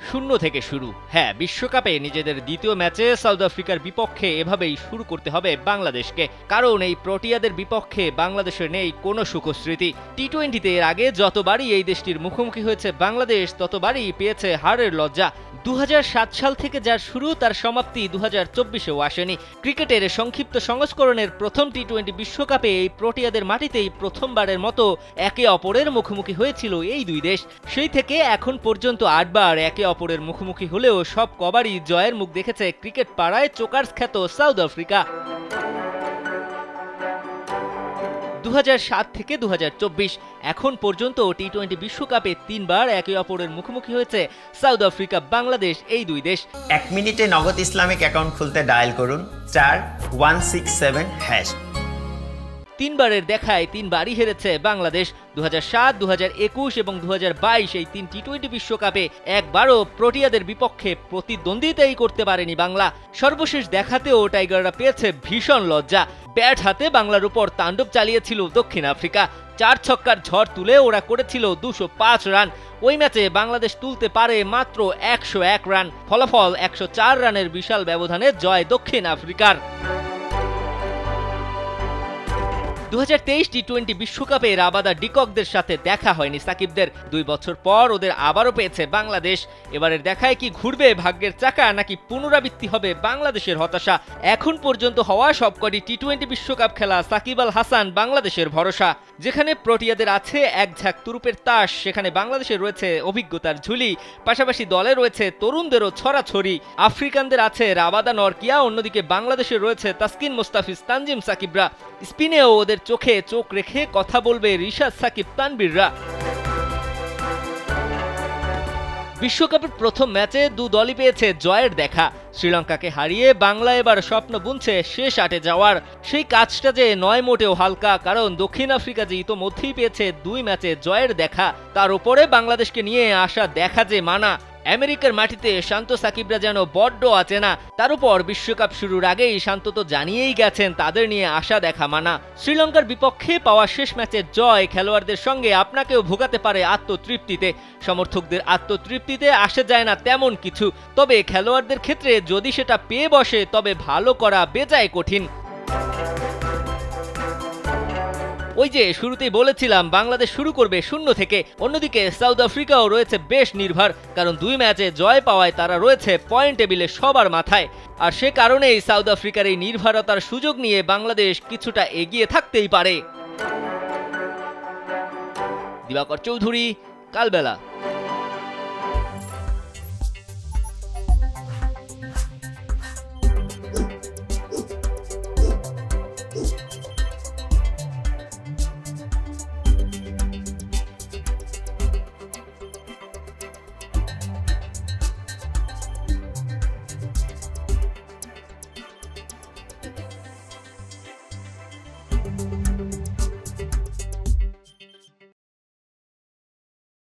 শূন্য থেকে শুরু। হ্যাঁ, বিশ্বকাপে নিজেদের দ্বিতীয় ম্যাচে সাউথ আফ্রিকার বিপক্ষে এভাবেই শুরু করতে হবে বাংলাদেশকে, কারণ এই প্রোটিয়াদের বিপক্ষে বাংলাদেশের নেই কোনো সুখস্মৃতি। টি-20তে এর আগে যতবারই এই দেশটির মুখোমুখি হয়েছে বাংলাদেশ, ততবারই পেয়েছে হারের লজ্জা। 2007 সাল থেকে যার শুরু, তার সমাপ্তি 2024-এও আসেনি। ক্রিকেটের সংক্ষিপ্ত সংস্করণের প্রথম টি-20 বিশ্বকাপে এই প্রোটিয়াদের মাটিতেই প্রথমবারের মতো একে অপরের মুখোমুখি হয়েছিল এই দুই দেশ। সেই থেকে এখন পর্যন্ত 8 বার একে অপরের মুখোমুখি হলেও সব কবারই জয়ের মুখ দেখেছে ক্রিকেট পাড়ায় চোকার্স খ্যাত সাউথ আফ্রিকা। 2007 থেকে 2024 এখন পর্যন্ত টি-20 বিশ্বকাপে 3 বার একে অপরের মুখোমুখি হয়েছে সাউথ আফ্রিকা, বাংলাদেশ, এই দুই দেশ। 1 মিনিটে নগদ ইসলামিক অ্যাকাউন্ট খুলতে ডায়াল করুন *167#। 3 বারের দেখায় 3 বারই হেরেছে বাংলাদেশ। 2007, 2021 এবং 2022 এই 3 টি-20 বিশ্বকাপে একবারও প্রোটিয়াদের বিপক্ষে প্রতিদ্বন্দ্বিতাই করতে পারেনি বাংলা। সর্বশেষ দেখাতেও টাইগাররা পেয়েছে ভীষণ লজ্জা। ব্যাট হাতে বাংলার উপর তাণ্ডব চালিয়েছিল দক্ষিণ আফ্রিকা। 4 ছক্কার ঝড় তুলে ওরা করেছিল 205 রান। ওই ম্যাচে বাংলাদেশ তুলতে পারে মাত্র 101 রান। ফলাফল 104 রানের বিশাল ব্যবধানে জয় দক্ষিণ আফ্রিকার। 2023 টি-20 বিশ্বকাপে রাবাদা ডিককদের সাথে দেখা হয়নি সাকিবদের। 2 বছর পর ওদের আবারও পেয়েছে বাংলাদেশ। এবারের দেখায় কি ঘুরবে ভাগ্যের চাকা, নাকি পুনরাবৃত্তি হবে বাংলাদেশের হতাশা? এখন পর্যন্ত হওয়া সবকটি টি-20 বিশ্বকাপ খেলা সাকিব আল হাসান বাংলাদেশের ভরসা। যেখানে প্রোটিয়াদের আছে এক ঝাঁক তুরুপের তাস, সেখানে বাংলাদেশের রয়েছে অভিজ্ঞতার ঝুলি, পাশাপাশি দলে রয়েছে তরুণদেরও ছড়াছড়ি। আফ্রিকানদের আছে রাবাদা নরকিয়া, অন্যদিকে বাংলাদেশের রয়েছে তাসকিন, মোস্তাফিজ, তানজিম সাকিবরা। স্পিনেও ওদের চোখে চোখ রেখে কথা বলবে রিশাদ, সাকিব, তানবীররা। বিশ্বকাপের প্রথম ম্যাচে দু দলই পেয়েছে জয়ের দেখা। শ্রীলঙ্কাকে হারিয়ে বাংলা এবার স্বপ্ন বুনছে শেষ 8-এ যাওয়ার। সেই কাজটা যে নয় মোটেও হালকা, কারণ দক্ষিণ আফ্রিকা যে ইতোমধ্যেই পেয়েছে 2 ম্যাচে জয়ের দেখা, তার উপরে বাংলাদেশকে নিয়ে আসা দেখা যে মানা। আমেরিকার মাটিতে শান্ত সাকিবরা যেন বড্ড অচেনা। তার উপর বিশ্বকাপ শুরুর আগেই শান্ত তো জানিয়েই গেছেন তাদের নিয়ে আশা দেখা মানা। শ্রীলঙ্কার বিপক্ষে পাওয়া শেষ ম্যাচের জয় খেলোয়াড়দের সঙ্গে আপনাকেও ভোগাতে পারে আত্মতৃপ্তিতে। সমর্থকদের আত্মতৃপ্তিতে আসে যায় না তেমন কিছু, তবে খেলোয়াড়দের ক্ষেত্রে যদি সেটা পেয়ে বসে তবে ভালো করা বেজায় কঠিন। ওই যে শুরুতেই বলেছিলাম বাংলাদেশ শুরু করবে শূন্য থেকে। অন্যদিকে সাউথ আফ্রিকাও রয়েছে বেশ নির্ভর, কারণ 2 ম্যাচে জয় পাওয়ায় তারা রয়েছে পয়েন্ট টেবিলে সবার মাথায়। আর সে কারণেই সাউথ আফ্রিকার এই নির্ভরতার সুযোগ নিয়ে বাংলাদেশ কিছুটা এগিয়ে থাকতেই পারে। দিবাকর চৌধুরী, কালবেলা।